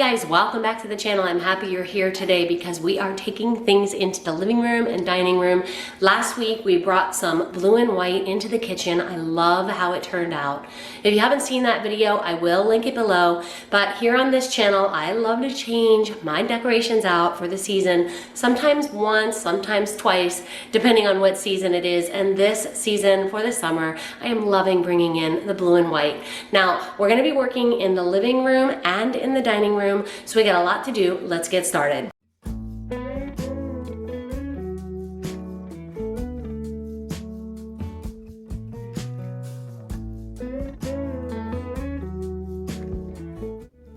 guys, welcome back to the channel. I'm happy you're here today because we are taking things into the living room and dining room. Last week we brought some blue and white into the kitchen. I love how it turned out. If you haven't seen that video, I will link it below. But here on this channel, I love to change my decorations out for the season. Sometimes once, sometimes twice, depending on what season it is. And this season for the summer, I am loving bringing in the blue and white. Now, we're gonna be working in the living room and in the dining room. So we got a lot to do. Let's get started.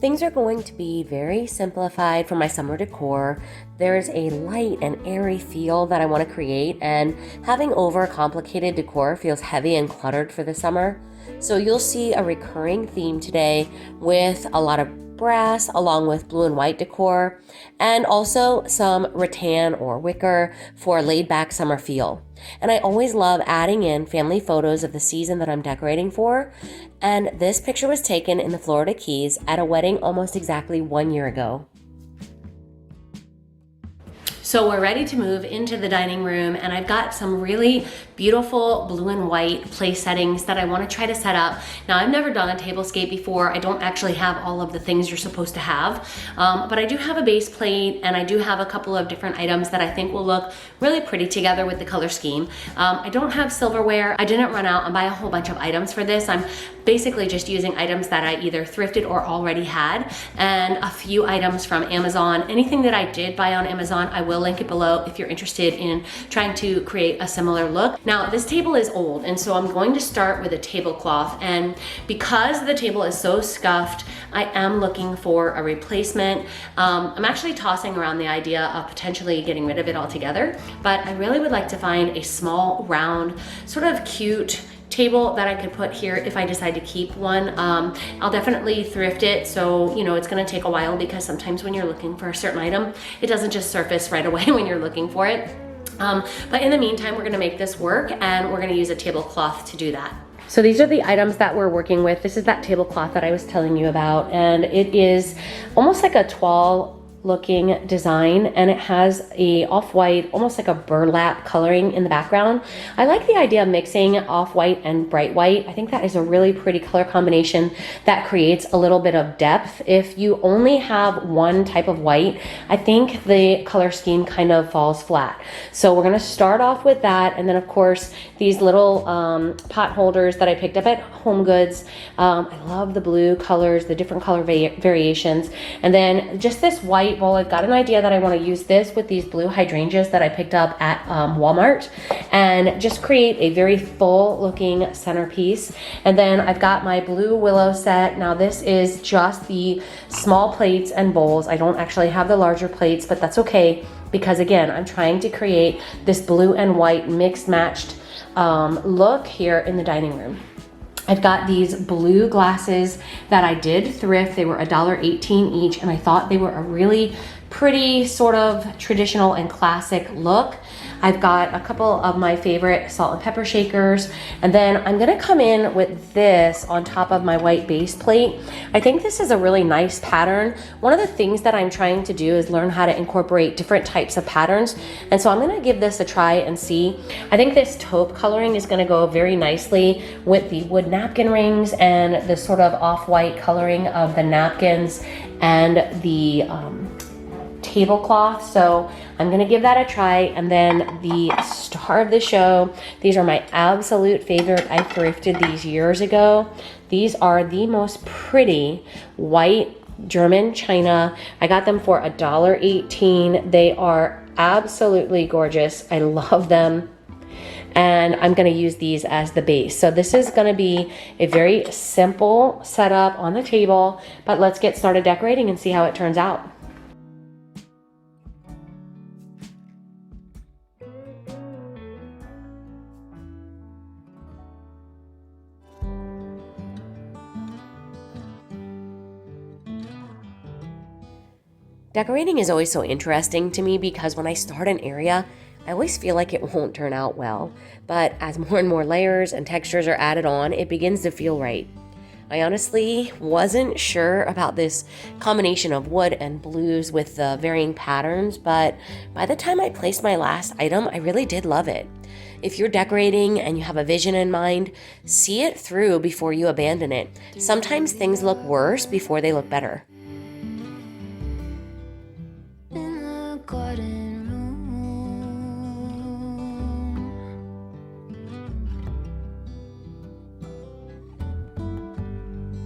Things are going to be very simplified for my summer decor. There's a light and airy feel that I want to create, and having over-complicated decor feels heavy and cluttered for the summer. So you'll see a recurring theme today with a lot of brass along with blue and white decor, and also some rattan or wicker for a laid-back summer feel. And I always love adding in family photos of the season that I'm decorating for. And this picture was taken in the Florida Keys at a wedding almost exactly 1 year ago. So we're ready to move into the dining room, and I've got some really beautiful blue and white place settings that I want to try to set up. Now, I've never done a tablescape before. I don't actually have all of the things you're supposed to have, but I do have a base plate, and I do have a couple of different items that I think will look really pretty together with the color scheme. I don't have silverware. I didn't run out and buy a whole bunch of items for this. I'm basically just using items that I either thrifted or already had, and a few items from Amazon. Anything that I did buy on Amazon, I will link it below if you're interested in trying to create a similar look. Now, this table is old, and so I'm going to start with a tablecloth, and because the table is so scuffed, I am looking for a replacement. I'm actually tossing around the idea of potentially getting rid of it altogether, but I really would like to find a small, round, sort of cute table that I could put here if I decide to keep one. I'll definitely thrift it, so it's gonna take a while because sometimes when you're looking for a certain item, it doesn't just surface right away when you're looking for it. But in the meantime, we're gonna make this work, and we're gonna use a tablecloth to do that. So these are the items that we're working with. This is that tablecloth that I was telling you about, and it is almost like a toile looking design, and it has a off-white, almost like a burlap coloring in the background. I like the idea of mixing off-white and bright white. I think that is a really pretty color combination that creates a little bit of depth. If you only have one type of white, I think the color scheme kind of falls flat. So we're gonna start off with that, and then of course these little pot holders that I picked up at Home Goods. I love the blue colors, the different color variations, and then just this white bowl. I've got an idea that I want to use this with these blue hydrangeas that I picked up at Walmart, and just create a very full looking centerpiece. And then I've got my blue willow set. Now this is just the small plates and bowls. I don't actually have the larger plates, but that's okay because again, I'm trying to create this blue and white mixed matched look here in the dining room. I've got these blue glasses that I did thrift. They were $1.18 each, and I thought they were a really pretty sort of traditional and classic look. I've got a couple of my favorite salt and pepper shakers, and then I'm gonna come in with this on top of my white base plate. I think this is a really nice pattern. One of the things that I'm trying to do is learn how to incorporate different types of patterns, and so I'm gonna give this a try and see. I think this taupe coloring is gonna go very nicely with the wood napkin rings and the sort of off-white coloring of the napkins and the tablecloth. So I'm gonna give that a try. And then the star of the show, these are my absolute favorite. I thrifted these years ago. These are the most pretty white German china. I got them for $1.18. They are absolutely gorgeous. I love them. And I'm gonna use these as the base. So this is gonna be a very simple setup on the table, but let's get started decorating and see how it turns out. Decorating is always so interesting to me because when I start an area, I always feel like it won't turn out well. But as more and more layers and textures are added on, it begins to feel right. I honestly wasn't sure about this combination of wood and blues with the varying patterns, but by the time I placed my last item, I really did love it. If you're decorating and you have a vision in mind, see it through before you abandon it. Sometimes things look worse before they look better.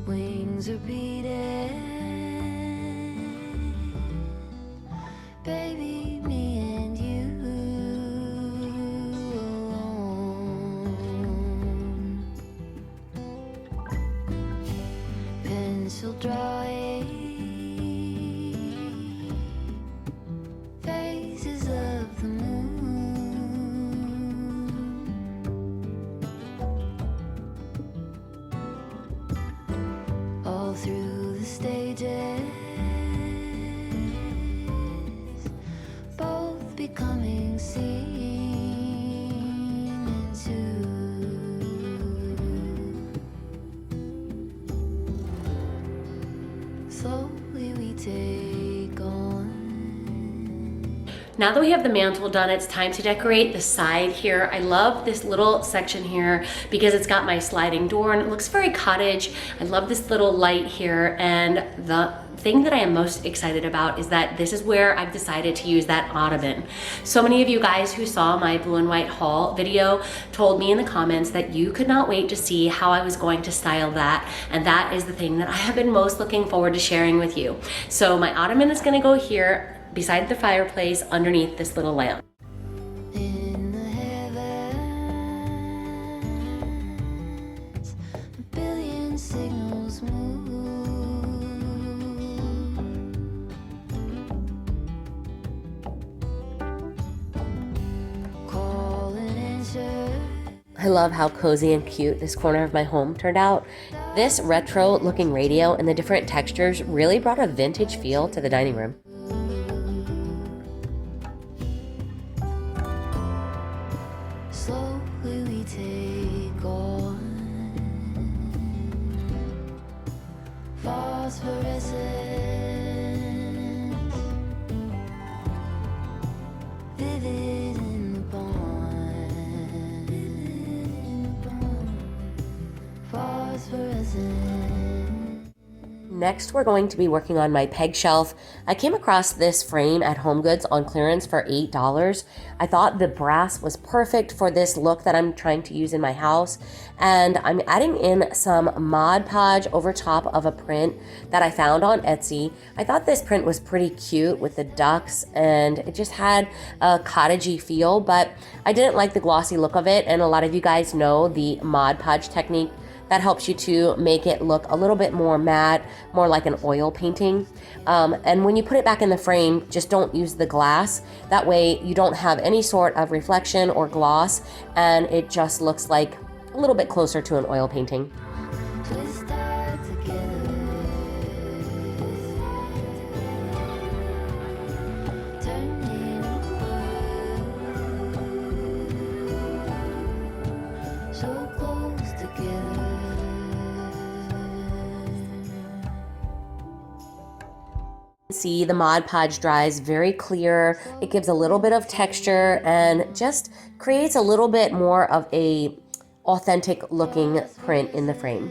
Wings are beating, baby, me and you alone. Pencil drawing phases of the moon, all through the stages, both becoming seen into. Slowly we take on. Now that we have the mantle done, it's time to decorate the side here. I love this little section here because it's got my sliding door and it looks very cottage. I love this little light here, and the thing that I am most excited about is that this is where I've decided to use that ottoman. So many of you guys who saw my blue and white haul video told me in the comments that you could not wait to see how I was going to style that, and that is the thing that I have been most looking forward to sharing with you. So my ottoman is gonna go here beside the fireplace underneath this little lamp. In the heavens, a billion signals move. Call and answer. I love how cozy and cute this corner of my home turned out. This retro looking radio and the different textures really brought a vintage feel to the dining room. Slowly we take on phosphorescence, vivid in the pond, phosphorescence. Next, we're going to be working on my peg shelf. I came across this frame at HomeGoods on clearance for $8. I thought the brass was perfect for this look that I'm trying to use in my house. And I'm adding in some Mod Podge over top of a print that I found on Etsy. I thought this print was pretty cute with the ducks and it just had a cottagey feel, but I didn't like the glossy look of it. And a lot of you guys know the Mod Podge technique that helps you to make it look a little bit more matte, more like an oil painting. And when you put it back in the frame, just don't use the glass. That way you don't have any sort of reflection or gloss, and it just looks like a little bit closer to an oil painting. Twist tied together, turning so close together. See, the Mod Podge dries very clear. It gives a little bit of texture and just creates a little bit more of a authentic looking print in the frame.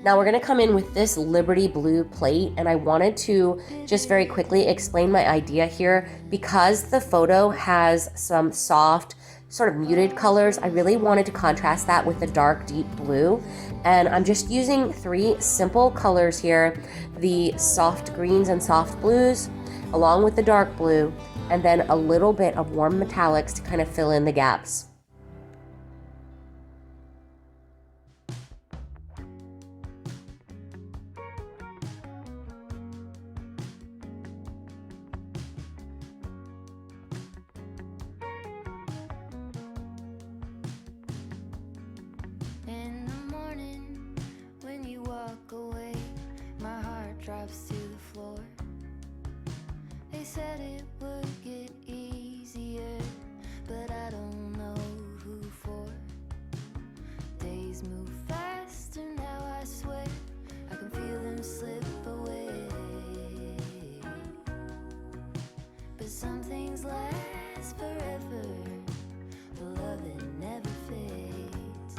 Now we're going to come in with this Liberty Blue plate, and I wanted to just very quickly explain my idea here. Because the photo has some soft, sort of muted colors, I really wanted to contrast that with the dark, deep blue. And I'm just using 3 simple colors here, the soft greens and soft blues, along with the dark blue, and then a little bit of warm metallics to kind of fill in the gaps. In the morning, when you walk away, my heart drops to the floor. They said it would get easier, but I don't know who for. Days move faster now, I swear. gonna slip away. But some things last forever. The love that never fades.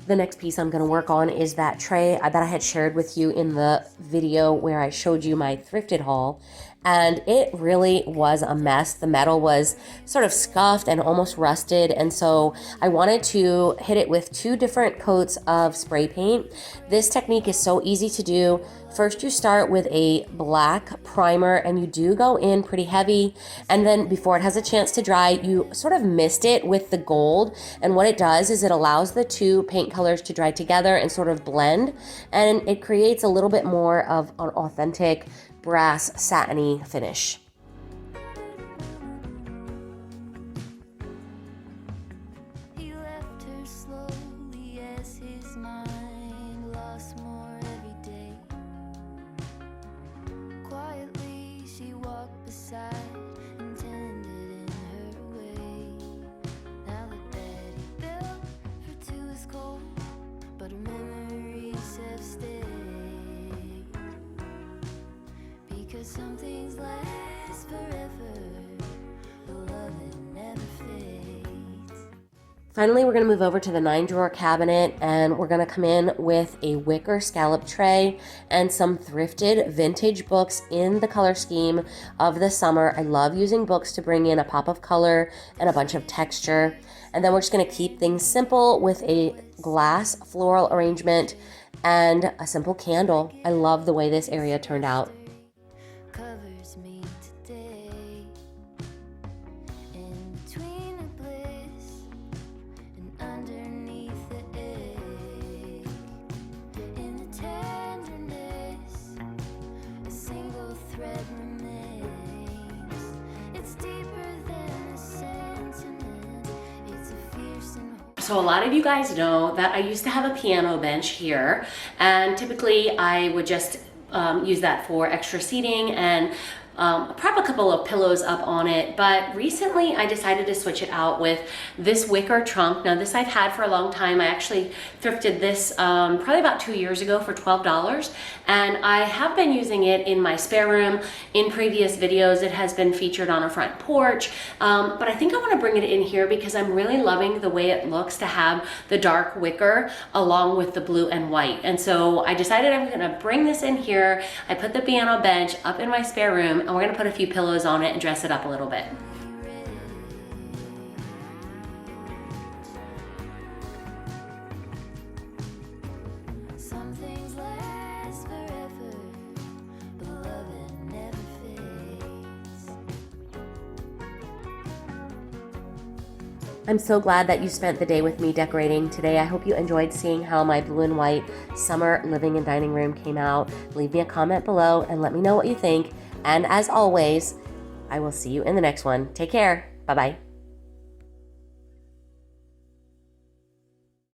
The next piece I'm going to work on is that tray that I had shared with you in the video where I showed you my thrifted haul, and it really was a mess. The metal was sort of scuffed and almost rusted, and so I wanted to hit it with 2 different coats of spray paint. This technique is so easy to do. First, you start with a black primer, and you do go in pretty heavy, and then before it has a chance to dry, you sort of mist it with the gold, and what it does is it allows the 2 paint colors to dry together and sort of blend, and it creates a little bit more of an authentic brass satiny finish. He left her slowly as his mind lost more every day. Quietly she walked beside and tended in her way. Now the bed he built for 2 is cold, but her memories have stayed. Because some things last forever, the love that never fades. Finally, we're going to move over to the 9-drawer cabinet, and we're going to come in with a wicker scallop tray and some thrifted vintage books in the color scheme of the summer. I love using books to bring in a pop of color and a bunch of texture. And then we're just going to keep things simple with a glass floral arrangement and a simple candle. I love the way this area turned out. Covers me today. In between the bliss and underneath the ache. In the tenderness, a single thread remains. It's deeper than a sentiment. It's a fierce and So a lot of you guys know that I used to have a piano bench here, and typically I would just use that for extra seating and prop a couple of pillows up on it, but recently I decided to switch it out with this wicker trunk. Now this I've had for a long time. I actually thrifted this probably about 2 years ago for $12, and I have been using it in my spare room. In previous videos it has been featured on a front porch, but I think I want to bring it in here because I'm really loving the way it looks to have the dark wicker along with the blue and white. And so I decided I'm going to bring this in here. I put the piano bench up in my spare room, and we're going to put a few pillows on it and dress it up a little bit. some things last forever, but love it never fades. I'm so glad that you spent the day with me decorating today. I hope you enjoyed seeing how my blue and white summer living and dining room came out. Leave me a comment below and let me know what you think. And as always, I will see you in the next one. Take care. Bye-bye.